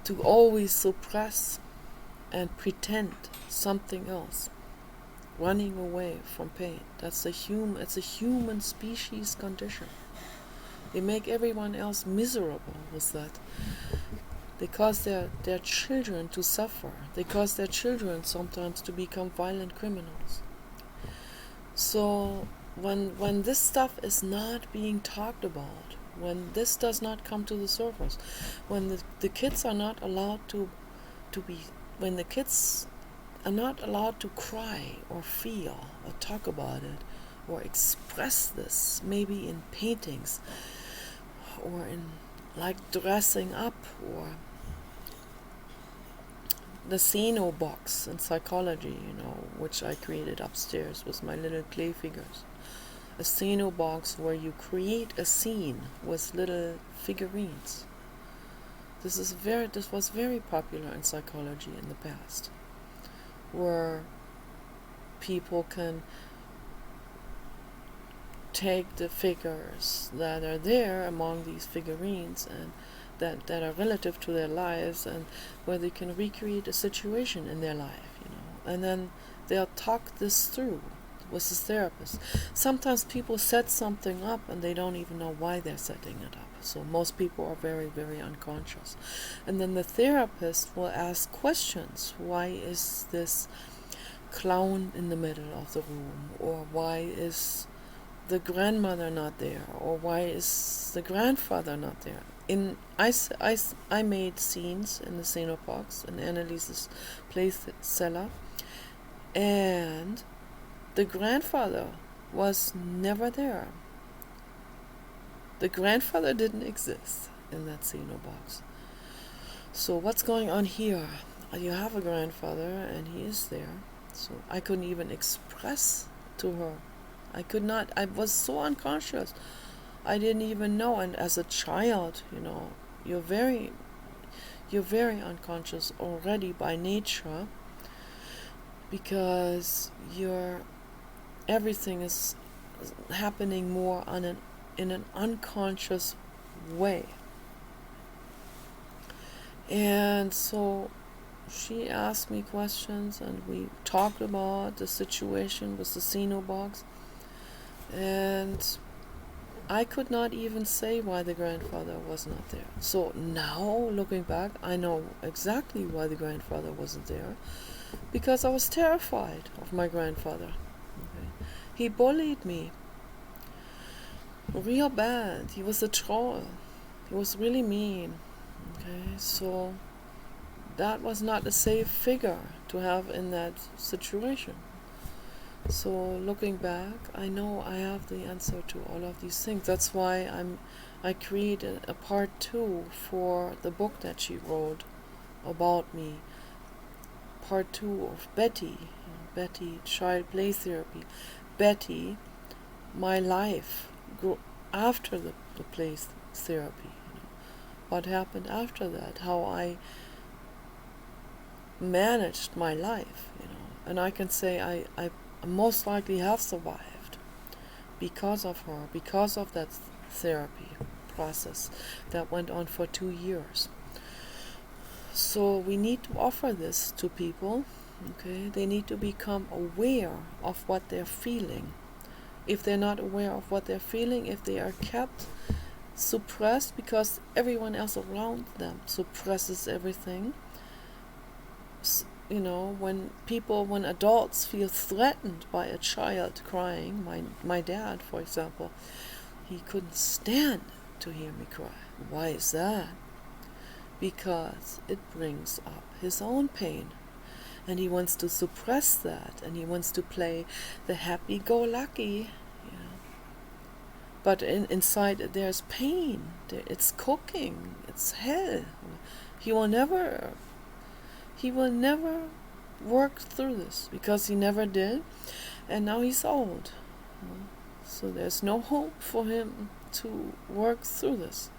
to always suppress and pretend something else, running away from pain. It's a human species condition. They make everyone else miserable with that. They cause their children to suffer. They cause their children sometimes to become violent criminals. So when this stuff is not being talked about, when this does not come to the surface, when the kids are not allowed to be, when the kids are not allowed to cry or feel or talk about it or express this, maybe in paintings or in like dressing up, or the Xeno box in psychology, which I created upstairs with my little clay figures. A Xeno box where you create a scene with little figurines. This was very popular in psychology in the past, where people can take the figures that are there among these figurines and that are relative to their lives, and where they can recreate a situation in their life, and then they'll talk this through with the therapist. Sometimes people set something up and they don't even know why they're setting it up. So most people are very, very unconscious. And then the therapist will ask questions. Why is this clown in the middle of the room? Or why is the grandmother not there? Or why is the grandfather not there? I made scenes in the Xenobox in Annaliese's place cellar, and the grandfather was never there. The grandfather didn't exist in that Xenobox. So what's going on here? You have a grandfather and he is there. So I couldn't even express to her. I was so unconscious. I didn't even know. And as a child, you're very unconscious already by nature, because everything is happening more in an unconscious way. And so she asked me questions, and we talked about the situation with the Xenobox, and I could not even say why the grandfather was not there. So now, looking back, I know exactly why the grandfather wasn't there, because I was terrified of my grandfather. Okay? He bullied me real bad. He was a troll. He was really mean. Okay, so that was not a safe figure to have in that situation. So looking back, I know I have the answer to all of these things. That's why I created a part 2 for the book that she wrote about me. Part 2 of Betty, Child Play Therapy. Betty, my life after the play therapy. What happened after that? How I managed my life. And I can say I most likely have survived because of her, because of that therapy process that went on for 2 years. So we need to offer this to people. Okay, they need to become aware of what they're feeling. If they're not aware of what they're feeling, if they are kept suppressed because everyone else around them suppresses everything, when adults feel threatened by a child crying, my dad, for example, he couldn't stand to hear me cry. Why is that? Because it brings up his own pain, and he wants to suppress that, and he wants to play the happy-go-lucky, but inside there's pain. It's cooking. It's hell. He will never work through this, because he never did, and now he's old. So there's no hope for him to work through this.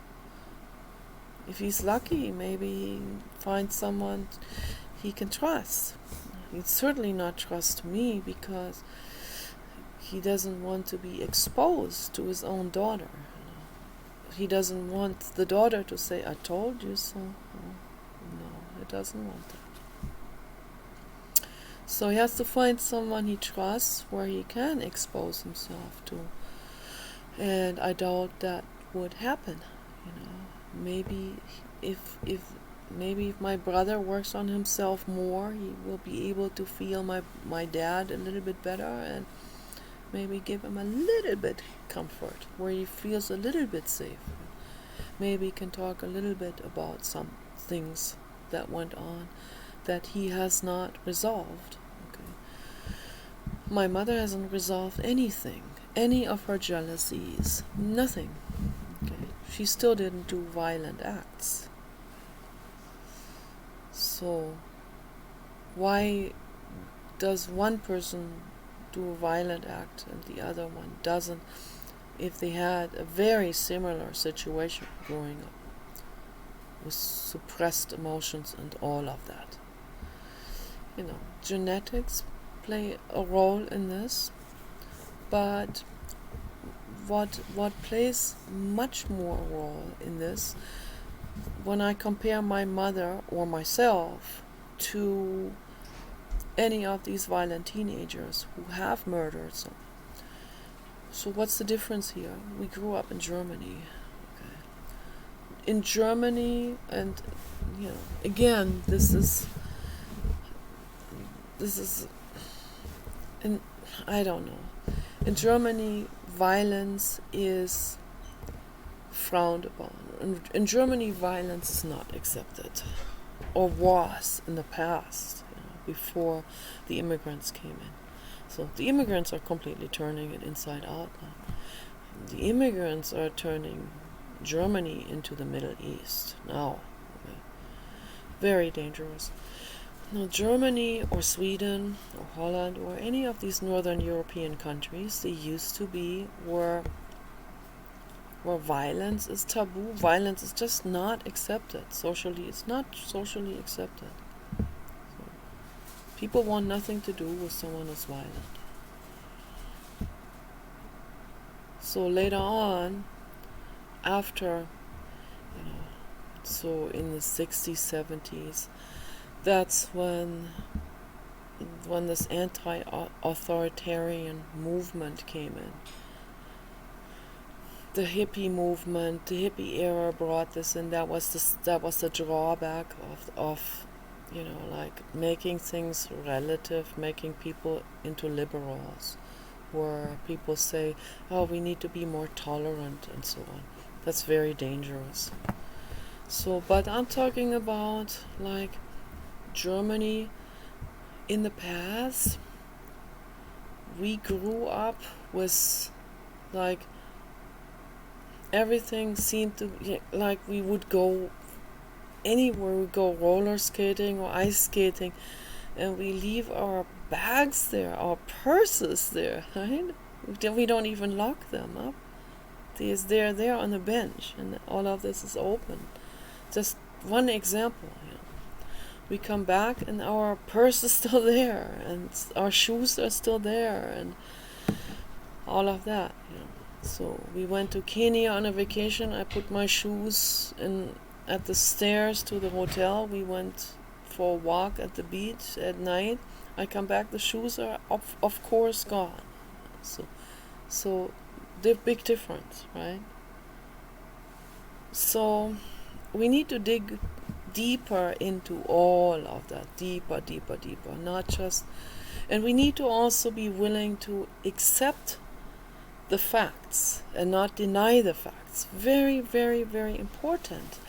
If he's lucky, maybe he finds someone he can trust. He'd certainly not trust me, because he doesn't want to be exposed to his own daughter. he doesn't want the daughter to say, "I told you so." No, he doesn't want that. So he has to find someone he trusts where he can expose himself to. And I doubt that would happen. Maybe if my brother works on himself more, he will be able to feel my dad a little bit better, and maybe give him a little bit comfort where he feels a little bit safe. Maybe he can talk a little bit about some things that went on that he has not resolved. Okay. My mother hasn't resolved anything, any of her jealousies, nothing. Okay. She still didn't do violent acts. So why does one person do a violent act and the other one doesn't, if they had a very similar situation growing up with suppressed emotions and all of that? Genetics play a role in this, but what plays much more role in this, when I compare my mother or myself to any of these violent teenagers who have murdered someone. So what's the difference here? We grew up in Germany. Okay. In Germany, and again, this is I don't know. In Germany, violence is frowned upon. In Germany, violence is not accepted, or was in the past, before the immigrants came in. So the immigrants are completely turning it inside out now. The immigrants are turning Germany into the Middle East now. Okay. Very dangerous. Now, Germany or Sweden or Holland or any of these northern European countries, they used to be where violence is taboo. Violence is just not accepted socially. It's not socially accepted. So, people want nothing to do with someone who's violent. So later on, after, so in the 60s, 70s, that's when this anti-authoritarian movement came in. The hippie movement, the hippie era brought this in. That was the drawback of making things relative, making people into liberals, where people say, "Oh, we need to be more tolerant," and so on. That's very dangerous. So, but I'm talking about Germany in the past. We grew up with everything seemed to we would go anywhere. We go roller skating or ice skating, and we leave our bags there, our purses there, right? We don't even lock them up. They're there on the bench, and all of this is open. Just one example. We come back and our purse is still there, and our shoes are still there, and all of that. So we went to Kenya on a vacation. I put my shoes at the stairs to the hotel. We went for a walk at the beach at night. I come back, the shoes are of course gone. So the big difference, right? So we need to dig deeper into all of that, deeper, not just, and we need to also be willing to accept the facts and not deny the facts. Very, very, very important.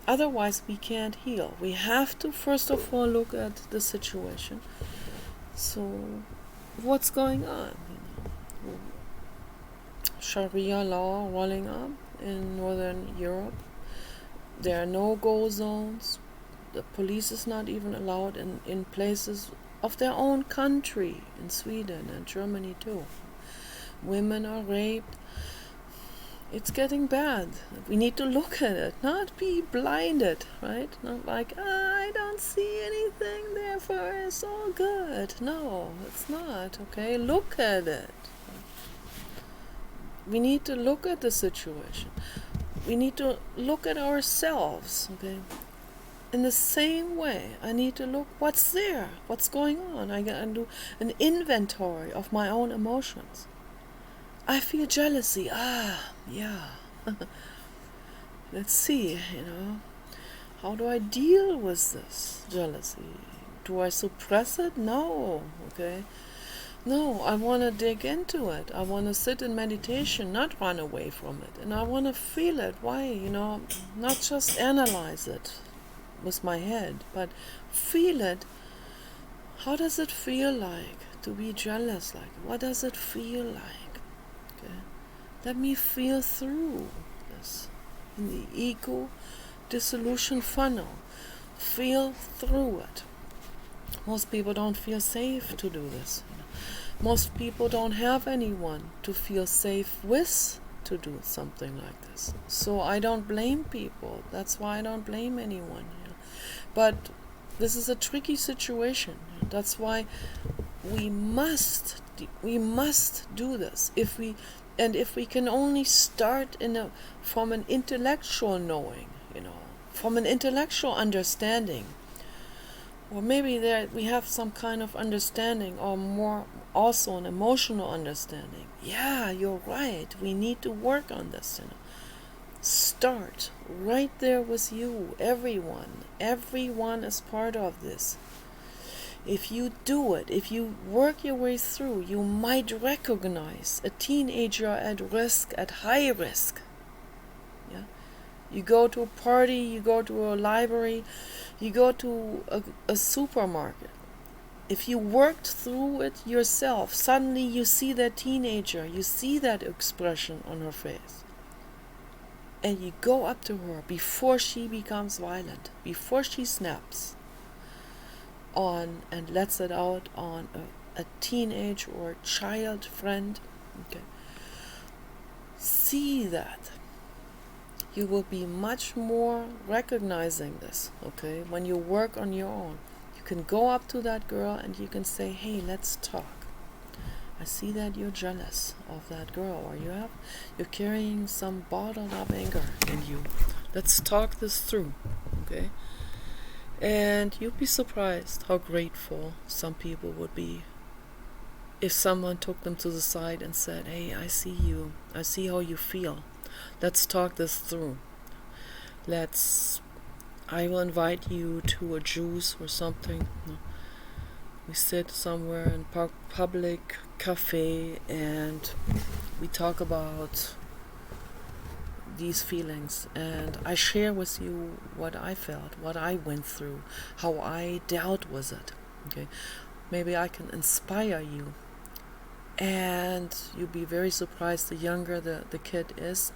Otherwise we can't heal. We have to first of all look at the situation. So what's going on? Sharia law rolling up in Northern Europe. There are no-go zones. The police is not even allowed in places of their own country, in Sweden and Germany too. Women are raped. It's getting bad. We need to look at it, not be blinded, right? Not I don't see anything, therefore it's all good. No, it's not, okay? Look at it. We need to look at the situation. we need to look at ourselves, okay? In the same way, I need to look what's there, what's going on. I can do an inventory of my own emotions. I feel jealousy. Yeah. Let's see, how do I deal with this jealousy? Do I suppress it? No, okay? No, I want to dig into it. I want to sit in meditation, not run away from it. And I want to feel it. Why? Not just analyze it with my head, but feel it. How does it feel like to be jealous? Like, what does it feel like? Okay? Let me feel through this in the ego dissolution funnel. Feel through it. Most people don't feel safe to do this. Most people don't have anyone to feel safe with to do something like this. So I don't blame people. That's why I don't blame anyone. But this is a tricky situation. That's why we must do this. If we can only start from an intellectual knowing, from an intellectual understanding, or maybe we have some kind of understanding, or more also an emotional understanding. Yeah, you're right. We need to work on this. Start right there with you. Everyone is part of this. If you do it, if you work your way through, you might recognize a teenager at risk, at high risk. Yeah, you go to a party, you go to a library, you go to a supermarket. If you worked through it yourself, suddenly you see that teenager, you see that expression on her face. And you go up to her before she becomes violent, before she snaps on and lets it out on a teenage or child friend. Okay. See that. You will be much more recognizing this, okay, when you work on your own. You can go up to that girl and you can say, hey, let's talk. I see that you're jealous of that girl, or you're carrying some bottled up anger in you. Let's talk this through, okay? And you'd be surprised how grateful some people would be if someone took them to the side and said, hey, I see you. I see how you feel. Let's talk this through. I will invite you to a juice or something. We sit somewhere in public cafe and we talk about these feelings, and I share with you what I felt, what I went through, how I dealt with it. Okay, maybe I can inspire you, and you'll be very surprised. The younger the kid is,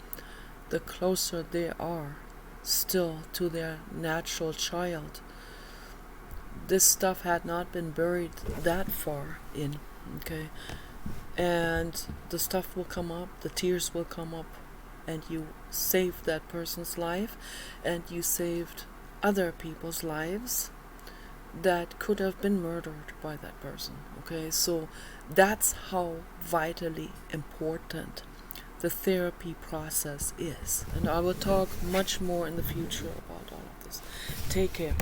the closer they are still to their natural child. This stuff had not been buried that far in, okay? And the stuff will come up, the tears will come up, and you saved that person's life, and you saved other people's lives that could have been murdered by that person, okay? So that's how vitally important the therapy process is. And I will talk much more in the future about all of this. Take care.